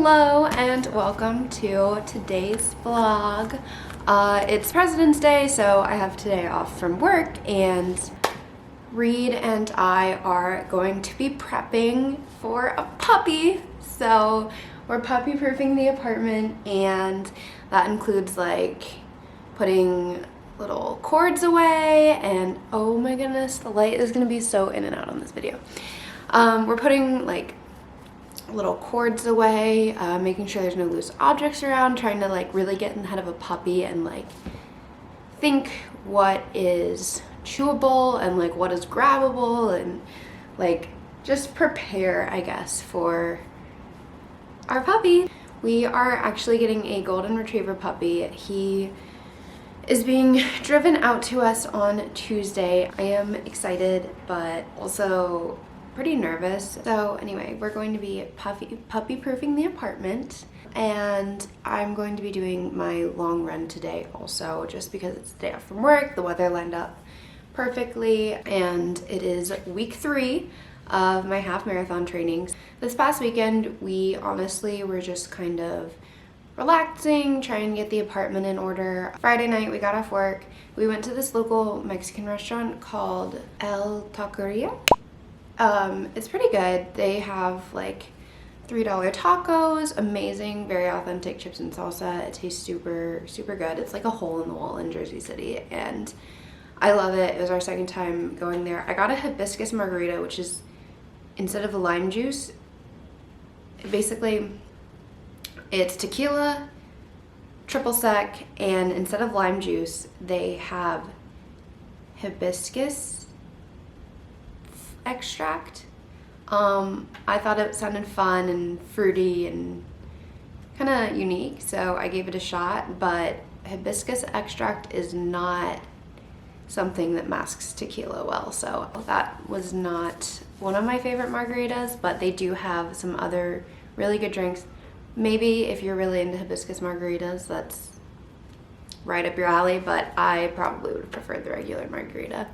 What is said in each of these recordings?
Hello and welcome to today's vlog. It's President's Day, so I have today off from work, and Reed and I are going to be prepping for a puppy. So we're puppy proofing the apartment, and that includes like putting little cords away, and oh my goodness, the light is gonna be so in and out on this video. We're putting like little cords away, making sure there's no loose objects around, trying to like really get in the head of a puppy and like think what is chewable and like what is grabbable, and like just prepare, I guess, for our puppy. We are actually getting a golden retriever puppy. He is being driven out to us on Tuesday. I am excited but also pretty nervous. So anyway, we're going to be puppy proofing the apartment, and I'm going to be doing my long run today also, just because it's the day off from work. The weather lined up perfectly, and it is week 3 of my half marathon trainings. This past weekend, we honestly were just kind of relaxing, trying to get the apartment in order. Friday night, we got off work. We went to this local Mexican restaurant called El Taqueria. It's pretty good. They have like $3 tacos, amazing, very authentic chips and salsa. It tastes super, super good. It's like a hole in the wall in Jersey City, and I love it. It was our second time going there. I got a hibiscus margarita, which is, instead of a lime juice, basically it's tequila, triple sec, and instead of lime juice, they have hibiscus extract. I thought it sounded fun and fruity and kind of unique, so I gave it a shot, but hibiscus extract is not something that masks tequila well, so that was not one of my favorite margaritas, but they do have some other really good drinks. Maybe if you're really into hibiscus margaritas, that's right up your alley, but I probably would have preferred the regular margarita.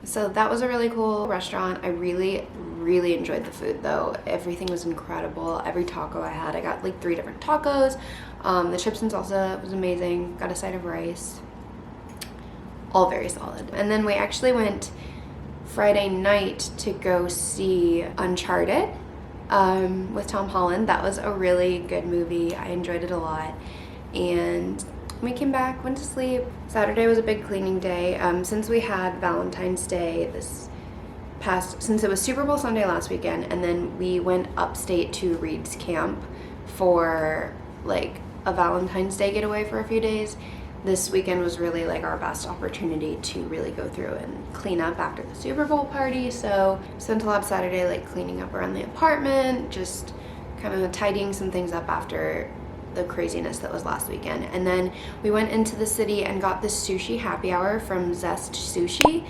So that was a really cool restaurant. I really, really enjoyed the food though. Everything was incredible. Every taco I had, I got like 3 different tacos. The chips and salsa was amazing. Got a side of rice. All very solid. And then we actually went Friday night to go see Uncharted with Tom Holland. That was a really good movie. I enjoyed it a lot. And we came back, went to sleep. Saturday was a big cleaning day. Since we had Valentine's Day since it was Super Bowl Sunday last weekend, and then we went upstate to Reed's camp for like a Valentine's Day getaway for a few days. This weekend was really like our best opportunity to really go through and clean up after the Super Bowl party. So spent a lot of Saturday like cleaning up around the apartment, just kind of tidying some things up after the craziness that was last weekend. And then we went into the city and got this sushi happy hour from Zest Sushi.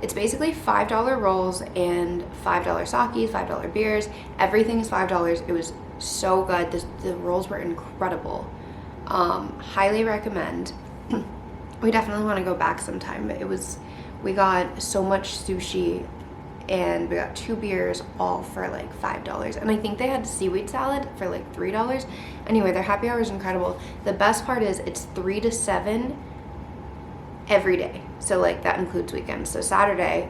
It's basically $5 rolls and $5 sakis, $5 beers. Everything is $5. It was so good. The rolls were incredible. Highly recommend. We definitely want to go back sometime, but we got so much sushi, and we got 2 beers, all for like $5. And I think they had seaweed salad for like $3. Anyway, their happy hour is incredible. The best part is it's 3 to 7 every day. So like that includes weekends. So Saturday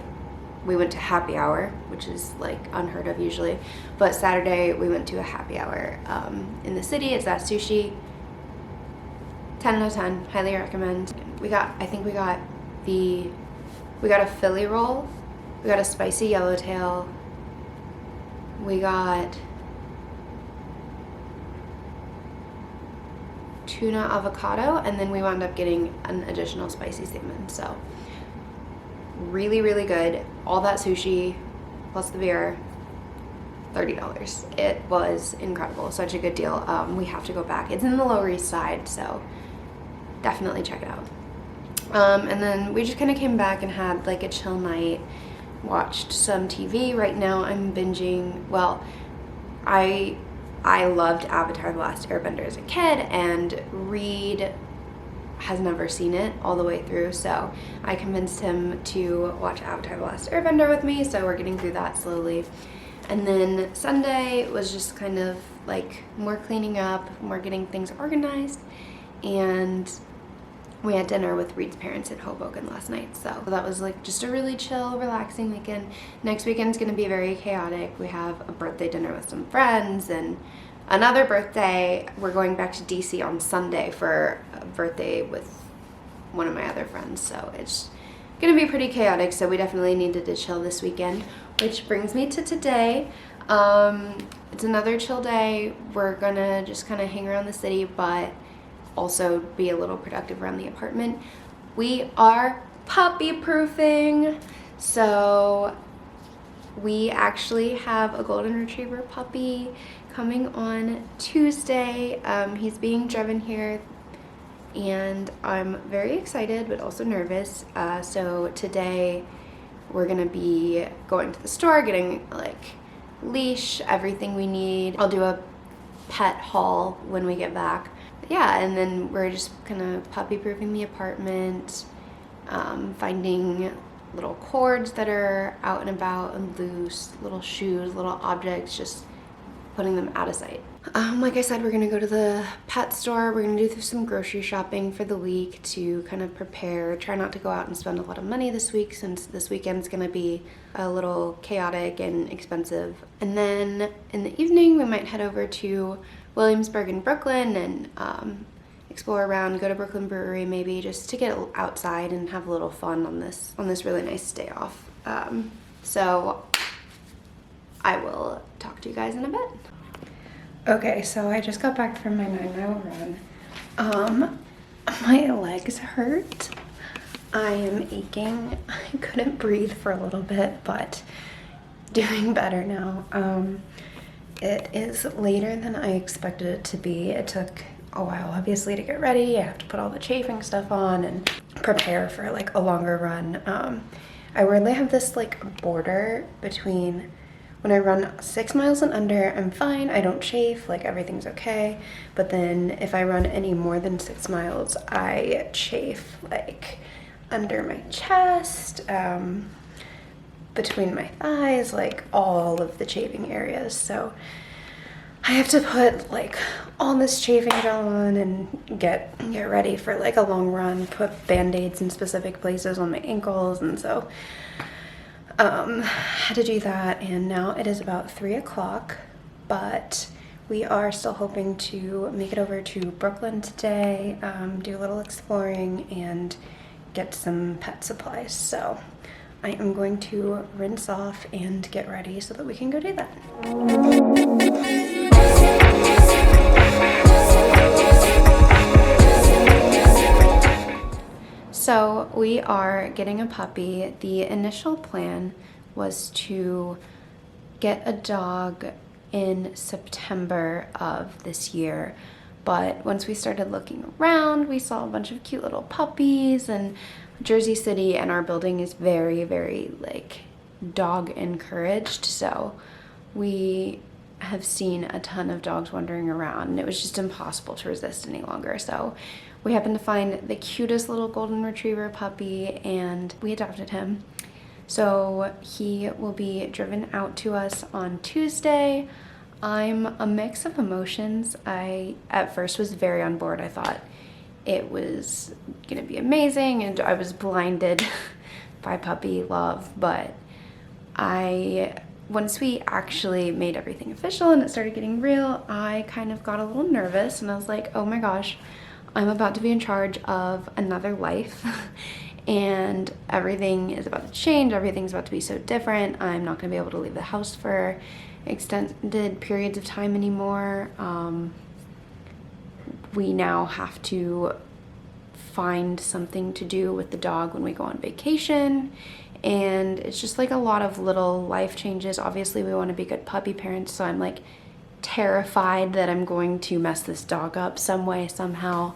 we went to happy hour, which is like unheard of usually. But Saturday we went to a happy hour in the city. It's that sushi. 10 out of 10, highly recommend. We got a Philly roll. We got a spicy yellowtail. We got tuna avocado, and then we wound up getting an additional spicy salmon. So really, really good. All that sushi plus the beer, $30. It was incredible. Such a good deal. We have to go back. It's in the Lower East Side, so definitely check it out. And then we just kind of came back and had like a chill night. Watched some TV. Right now I'm binging, well, I loved Avatar: The Last Airbender as a kid, and Reed has never seen it all the way through, so I convinced him to watch Avatar: The Last Airbender with me, so we're getting through that slowly. And then Sunday was just kind of like more cleaning up, more getting things organized, and we had dinner with Reed's parents in Hoboken last night. So that was like just a really chill, relaxing weekend. Next weekend's gonna be very chaotic. We have a birthday dinner with some friends and another birthday. We're going back to DC on Sunday for a birthday with one of my other friends. So it's gonna be pretty chaotic. So we definitely needed to chill this weekend, which brings me to today. It's another chill day. We're gonna just kind of hang around the city, but also be a little productive around the apartment. We are puppy proofing. So we actually have a golden retriever puppy coming on Tuesday. He's being driven here and I'm very excited but also nervous. So today we're gonna be going to the store, getting like leash, everything we need. I'll do a pet haul when we get back. Yeah, and then we're just kind of puppy proofing the apartment, finding little cords that are out and about and loose, little shoes, little objects, just putting them out of sight. Like I said, we're gonna go to the pet store. We're gonna do some grocery shopping for the week to kind of prepare, try not to go out and spend a lot of money this week since this weekend's gonna be a little chaotic and expensive. And then in the evening, we might head over to Williamsburg in Brooklyn and explore around, go to Brooklyn Brewery maybe, just to get outside and have a little fun on this really nice day off. So I will talk to you guys in a bit. Okay, so I just got back from my 9-mile run. My legs hurt. I am aching. I couldn't breathe for a little bit, but doing better now. It is later than I expected it to be. It took a while, obviously, to get ready. I have to put all the chafing stuff on and prepare for like a longer run. I weirdly have this like border between when I run 6 miles and under, I'm fine, I don't chafe, like everything's okay. But then if I run any more than 6 miles, I chafe like under my chest, between my thighs, like all of the chafing areas. So I have to put like all this chafing gel on and get ready for like a long run, put band-aids in specific places on my ankles, and so had to do that. And now it is about 3 o'clock, but we are still hoping to make it over to Brooklyn today, do a little exploring and get some pet supplies. So I am going to rinse off and get ready so that we can go do that. So we are getting a puppy. The initial plan was to get a dog in September of this year, but once we started looking around, we saw a bunch of cute little puppies, and Jersey City and our building is very, very like dog encouraged, so we have seen a ton of dogs wandering around and it was just impossible to resist any longer. So we happened to find the cutest little golden retriever puppy and we adopted him. So he will be driven out to us on Tuesday. I'm a mix of emotions. I at first was very on board. I thought it was gonna be amazing and I was blinded by puppy love, but once we actually made everything official and it started getting real, I kind of got a little nervous and I was like, oh my gosh, I'm about to be in charge of another life and everything is about to change. Everything's about to be so different. I'm not gonna be able to leave the house for extended periods of time anymore. We now have to find something to do with the dog when we go on vacation, and it's just like a lot of little life changes. Obviously we want to be good puppy parents, so I'm like terrified that I'm going to mess this dog up some way, somehow.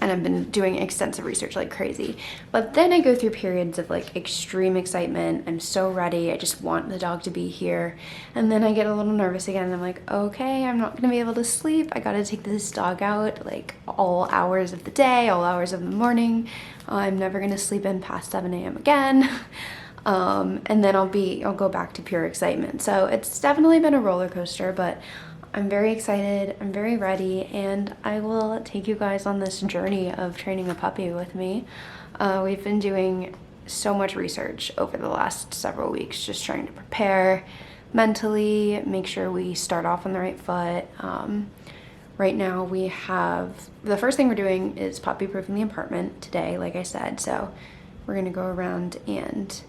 And I've been doing extensive research like crazy. But then I go through periods of like extreme excitement. I'm so ready. I just want the dog to be here. And then I get a little nervous again. And I'm like, okay, I'm not gonna be able to sleep. I gotta take this dog out like all hours of the day, all hours of the morning. I'm never gonna sleep in past 7 a.m. again. And then I'll go back to pure excitement. So it's definitely been a roller coaster, but I'm very excited, I'm very ready, and I will take you guys on this journey of training a puppy with me. We've been doing so much research over the last several weeks, just trying to prepare mentally, make sure we start off on the right foot. Right now we have, the first thing we're doing is puppy proofing the apartment today, like I said. So we're gonna go around and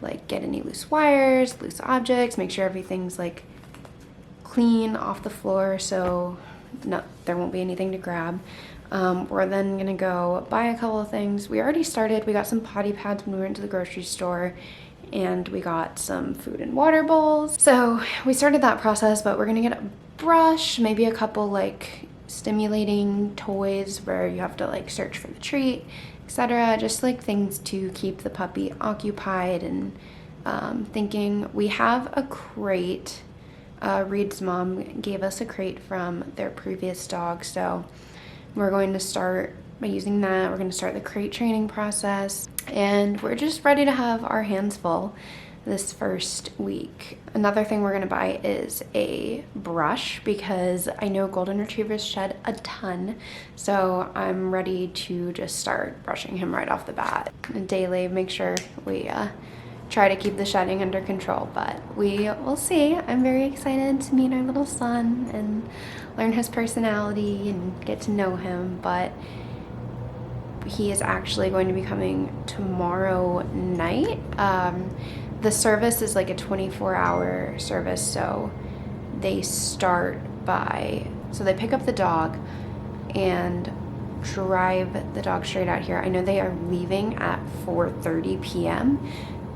like get any loose wires, loose objects, make sure everything's like clean off the floor so there won't be anything to grab. We're then gonna go buy a couple of things. We already started, we got some potty pads when we went to the grocery store, and we got some food and water bowls. So we started that process, but we're gonna get a brush, maybe a couple like stimulating toys where you have to like search for the treat, etc. Just like things to keep the puppy occupied and thinking. We have a crate. Reed's mom gave us a crate from their previous dog, so we're going to start by using that. We're going to start the crate training process, and we're just ready to have our hands full this first week. Another thing we're going to buy is a brush because I know golden retrievers shed a ton, so I'm ready to just start brushing him right off the bat. And daily, make sure we try to keep the shedding under control, but we will see. I'm very excited to meet our little son and learn his personality and get to know him, but he is actually going to be coming tomorrow night. The service is like a 24-hour service, so they pick up the dog and drive the dog straight out here. I know they are leaving at 4:30 p.m.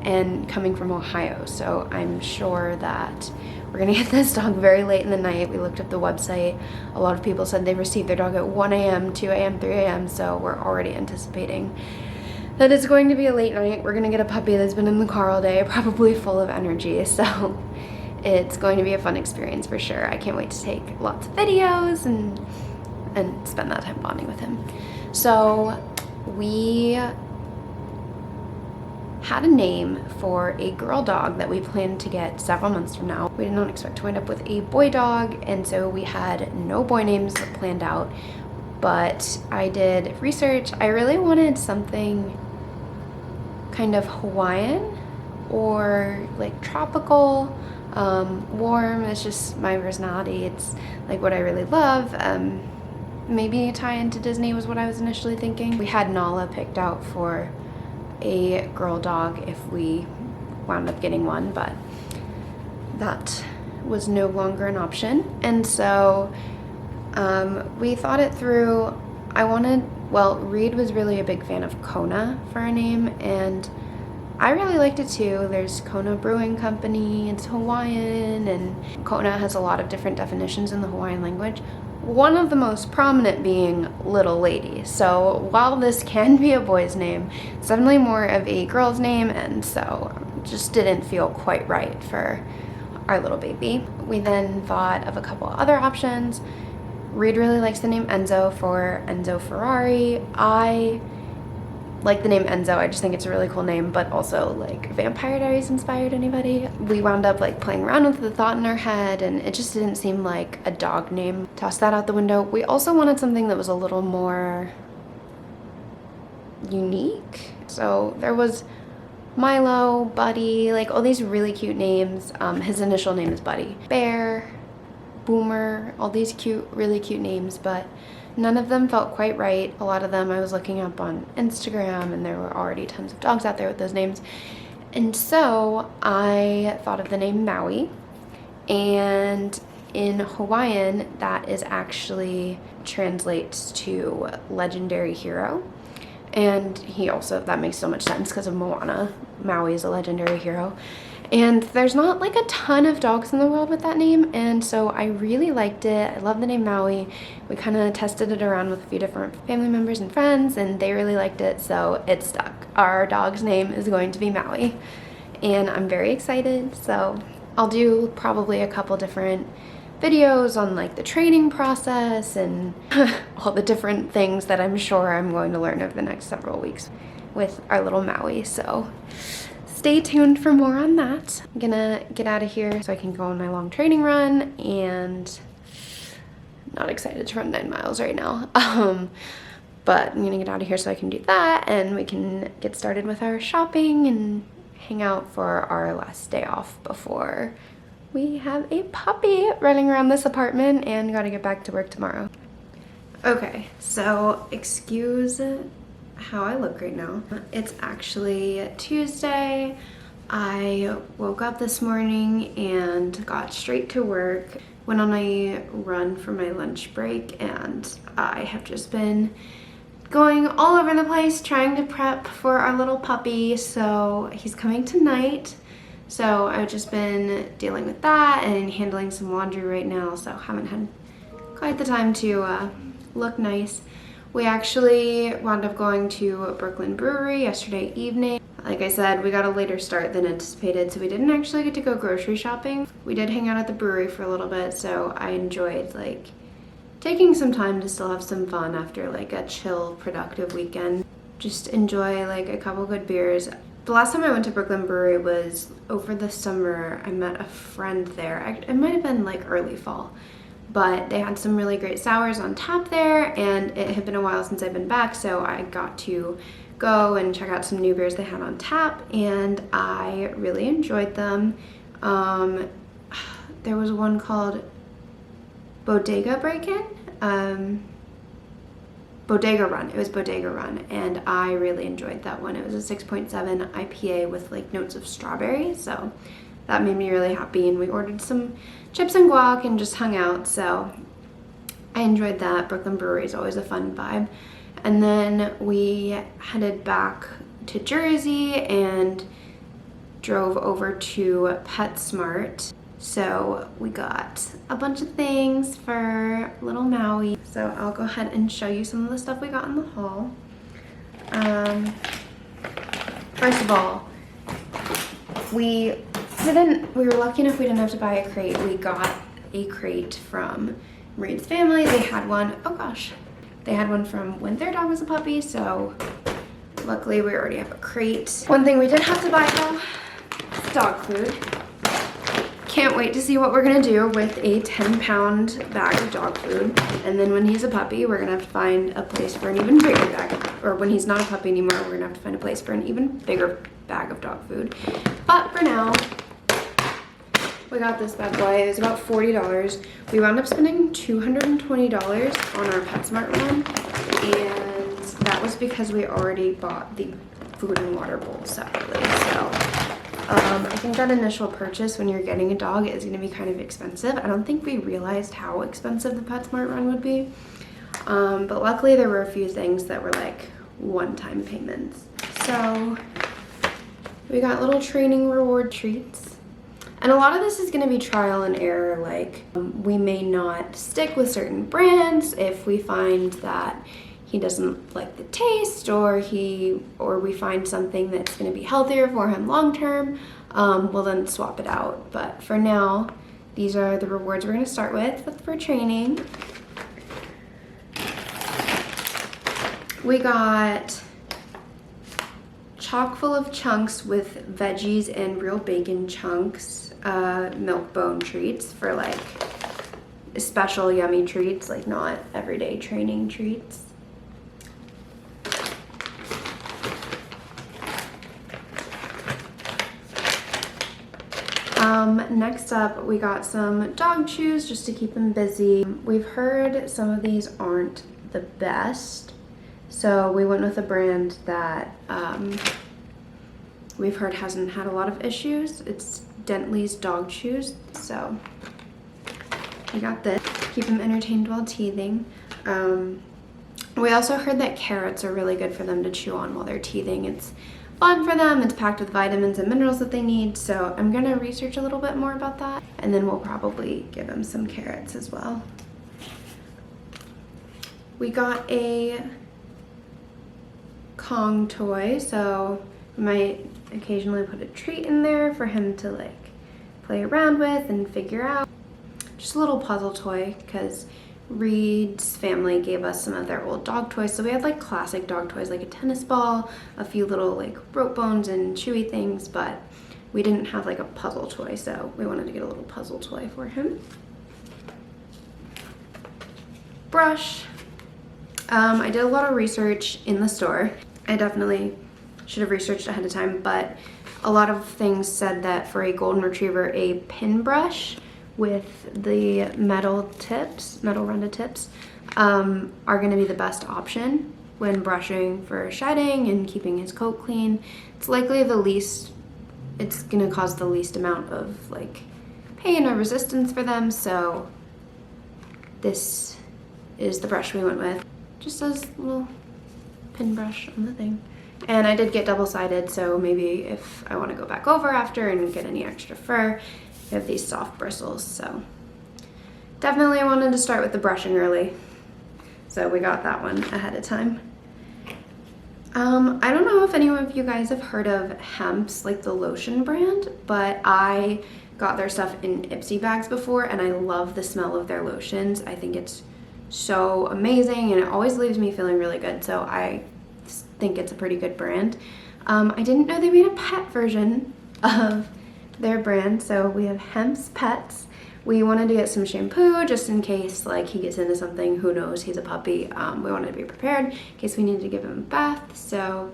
and coming from Ohio, so I'm sure that we're gonna get this dog very late in the night. We looked up the website. A lot of people said they received their dog at 1 a.m., 2 a.m., 3 a.m., so we're already anticipating that it's going to be a late night. We're gonna get a puppy that's been in the car all day, probably full of energy, so it's going to be a fun experience for sure. I can't wait to take lots of videos and spend that time bonding with him. So we had a name for a girl dog that we planned to get several months from now. We did not expect to wind up with a boy dog, and so we had no boy names planned out, but I did research. I really wanted something kind of Hawaiian or like tropical, warm. It's just my personality. It's like what I really love. Maybe a tie into Disney was what I was initially thinking. We had Nala picked out for a girl dog if we wound up getting one, but that was no longer an option. And so we thought it through. Reed was really a big fan of Kona for a name, and I really liked it too. There's Kona Brewing Company, it's Hawaiian, and Kona has a lot of different definitions in the Hawaiian language. One of the most prominent being little lady. So while this can be a boy's name, it's definitely more of a girl's name, and so just didn't feel quite right for our little baby. We then thought of a couple other options. Reed really likes the name Enzo for Enzo Ferrari. I like the name Enzo. I just think it's a really cool name, but also like Vampire Diaries inspired anybody. We wound up like playing around with the thought in our head, and it just didn't seem like a dog name. Tossed that out the window. We also wanted something that was a little more unique. So there was Milo, Buddy, like all these really cute names. His initial name is Buddy. Bear, Boomer, all these really cute names, but none of them felt quite right. A lot of them I was looking up on Instagram, and there were already tons of dogs out there with those names. And so I thought of the name Maui, and in Hawaiian that is actually translates to legendary hero. And that makes so much sense because of Moana. Maui is a legendary hero. And there's not like a ton of dogs in the world with that name, and so I really liked it. I love the name Maui. We kind of tested it around with a few different family members and friends, and they really liked it, so it stuck. Our dog's name is going to be Maui, and I'm very excited. So I'll do probably a couple different videos on like the training process and all the different things that I'm sure I'm going to learn over the next several weeks with our little Maui. So stay tuned for more on that. I'm gonna get out of here so I can go on my long training run, and I'm not excited to run 9 miles right now. But I'm gonna get out of here so I can do that, and we can get started with our shopping and hang out for our last day off before we have a puppy running around this apartment and gotta get back to work tomorrow. Okay, so excuse how I look right now. It's actually Tuesday. I woke up this morning and got straight to work, went on a run for my lunch break, and I have just been going all over the place trying to prep for our little puppy. So he's coming tonight. So I've just been dealing with that and handling some laundry right now, so haven't had quite the time to look nice. We actually wound up going to Brooklyn Brewery yesterday evening. Like I said, we got a later start than anticipated, so we didn't actually get to go grocery shopping. We did hang out at the brewery for a little bit, so I enjoyed like taking some time to still have some fun after like a chill, productive weekend. Just enjoy like a couple good beers. The last time I went to Brooklyn Brewery was over the summer. I met a friend there. It might have been like early fall, but they had some really great sours on tap there, and it had been a while since I've been back, so I got to go and check out some new beers they had on tap, and I really enjoyed them. There was one called Bodega Break-In. Bodega Run. It was Bodega Run, and I really enjoyed that one. It was a 6.7 IPA with like notes of strawberry, so that made me really happy, and we ordered some chips and guac and just hung out, so I enjoyed that. Brooklyn Brewery is always a fun vibe. And then we headed back to Jersey and drove over to PetSmart. So we got a bunch of things for little Maui. So I'll go ahead and show you some of the stuff we got in the haul. First of all, we were lucky enough we didn't have to buy a crate. We got a crate from Reed's family. They had one, oh gosh, they had one from when their dog was a puppy, so luckily we already have a crate. One thing we did have to buy though is dog food. Can't wait to see what we're gonna do with a 10-pound bag of dog food. And then when he's a puppy, we're gonna have to find a place for an even bigger bag, or when he's not a puppy anymore, we're gonna have to find a place for an even bigger bag of dog food. But for now, we got this bad boy. It was about $40. We wound up spending $220 on our PetSmart run, and that was because we already bought the food and water bowl separately. So I think that initial purchase when you're getting a dog is going to be kind of expensive. I don't think we realized how expensive the PetSmart run would be, but luckily there were a few things that were like one-time payments. So we got little training reward treats. And a lot of this is going to be trial and error. Like we may not stick with certain brands if we find that he doesn't like the taste, or we find something that's going to be healthier for him long term. We'll then swap it out. But for now, these are the rewards we're going to start with for training. We got chock full of chunks with veggies and real bacon chunks, milk bone treats for like special yummy treats, like not everyday training treats. Next up, we got some dog chews just to keep him busy. We've heard some of these aren't the best, so we went with a brand that we've heard hasn't had a lot of issues. It's Dentley's Dog Chews, so we got this. Keep him entertained while teething. We also heard that carrots are really good for them to chew on while they're teething. It's fun for them. It's packed with vitamins and minerals that they need, so I'm gonna research a little bit more about that, and then we'll probably give him some carrots as well. We got a Kong toy, so we might occasionally put a treat in there for him to like play around with and figure out. Just a little puzzle toy, because Reed's family gave us some of their old dog toys. So we had like classic dog toys, like a tennis ball, a few little like rope bones and chewy things, but we didn't have like a puzzle toy, so we wanted to get a little puzzle toy for him. Brush. I did a lot of research in the store. I definitely should have researched ahead of time, but a lot of things said that for a golden retriever, a pin brush with the metal rounded tips, are gonna be the best option when brushing for shedding and keeping his coat clean. It's likely it's gonna cause the least amount of like pain or resistance for them, so this is the brush we went with. Just as a little pin brush on the thing. And I did get double-sided, so maybe if I want to go back over after and get any extra fur, I have these soft bristles, so definitely I wanted to start with the brushing early, so we got that one ahead of time. I don't know if any of you guys have heard of Hemp's, like the lotion brand, but I got their stuff in Ipsy bags before, and I love the smell of their lotions. I think it's so amazing, and it always leaves me feeling really good, so I think it's a pretty good brand. I didn't know they made a pet version of their brand, so we have Hemp's Pets. We wanted to get some shampoo just in case like he gets into something, who knows, he's a puppy. We wanted to be prepared in case we needed to give him a bath, so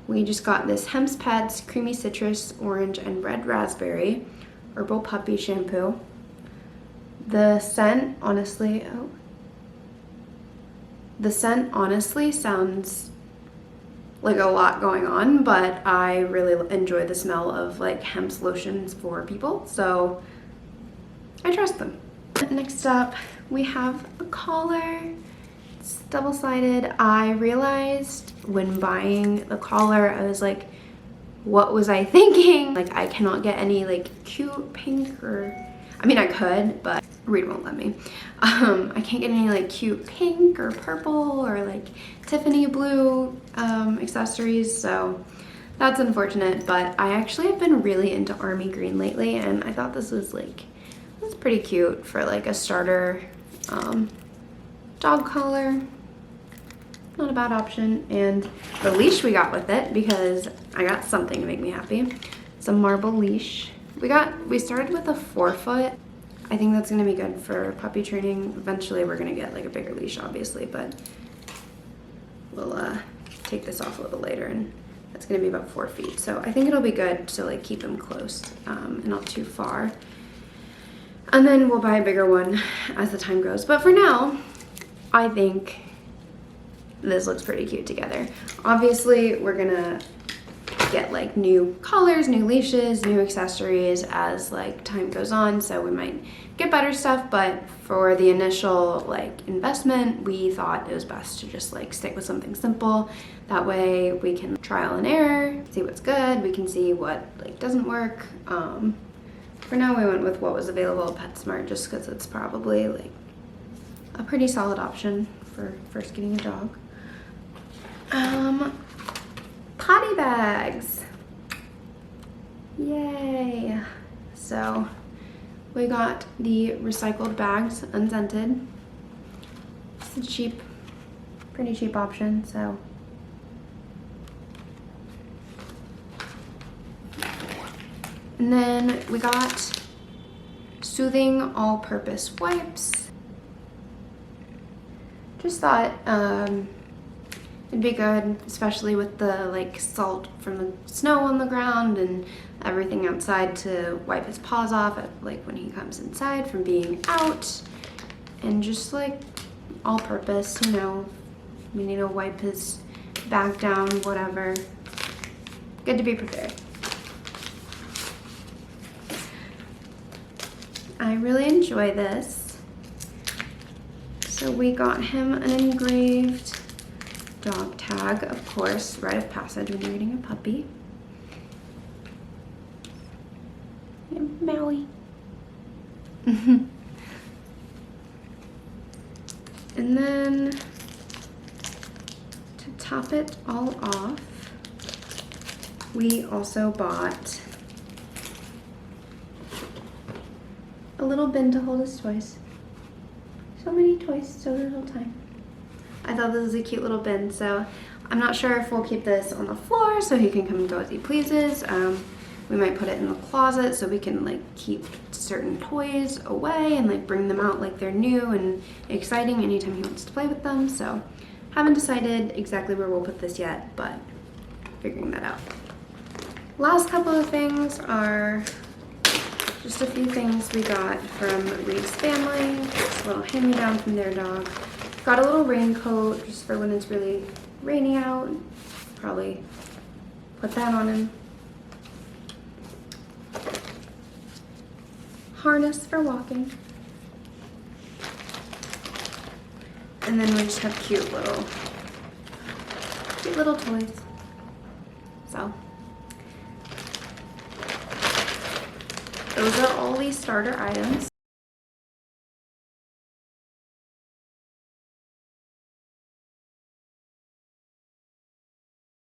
we just got this Hemp's Pets Creamy Citrus, Orange, and Red Raspberry Herbal Puppy Shampoo. The scent honestly sounds like a lot going on, but I really enjoy the smell of like Hemp's lotions for people, so I trust them. Next up, we have a collar. It's double-sided. I realized when buying the collar, I was like, what was I thinking? Like, I cannot get any like cute pink or, I mean I could, but Reed won't let me. I can't get any like cute pink or purple or like Tiffany blue accessories, so that's unfortunate, but I actually have been really into army green lately, and I thought this was pretty cute for like a starter dog collar. Not a bad option. And the leash we got with it, because I got something to make me happy. It's a marble leash. We started with a 4-foot. I think that's gonna be good for puppy training. Eventually we're gonna get like a bigger leash, obviously, but we'll take this off a little later, and that's gonna be about 4 feet. So I think it'll be good to like keep him close and not too far. And then we'll buy a bigger one as the time goes. But for now, I think this looks pretty cute together. Obviously, we're gonna get like new collars, new leashes, new accessories as like time goes on, so we might get better stuff, but for the initial like investment, we thought it was best to just like stick with something simple. That way we can trial and error, see what's good, we can see what like doesn't work. For now we went with what was available at PetSmart, just because it's probably like a pretty solid option for first getting a dog. Potty bags. Yay. So we got the recycled bags, unscented. It's a pretty cheap option, so. And then we got soothing all-purpose wipes. Just thought it'd be good, especially with the like salt from the snow on the ground and everything outside, to wipe his paws off like when he comes inside from being out, and just like all-purpose, you know, we need to wipe his back down, whatever. Good to be prepared. I really enjoy this. So we got him an engraved dog tag, of course, rite of passage when you're getting a puppy. Yeah, Maui. And then to top it all off, we also bought a little bin to hold his toys. So many toys, so little time. I thought this was a cute little bin, so I'm not sure if we'll keep this on the floor so he can come and go as he pleases. We might put it in the closet so we can like keep certain toys away and like bring them out like they're new and exciting anytime he wants to play with them. So haven't decided exactly where we'll put this yet, but figuring that out. Last couple of things are just a few things we got from Reed's family. Just a little hand-me-down from their dog. Got a little raincoat just for when it's really rainy out. Probably put that on him. Harness for walking. And then we just have cute little toys. So those are all these starter items.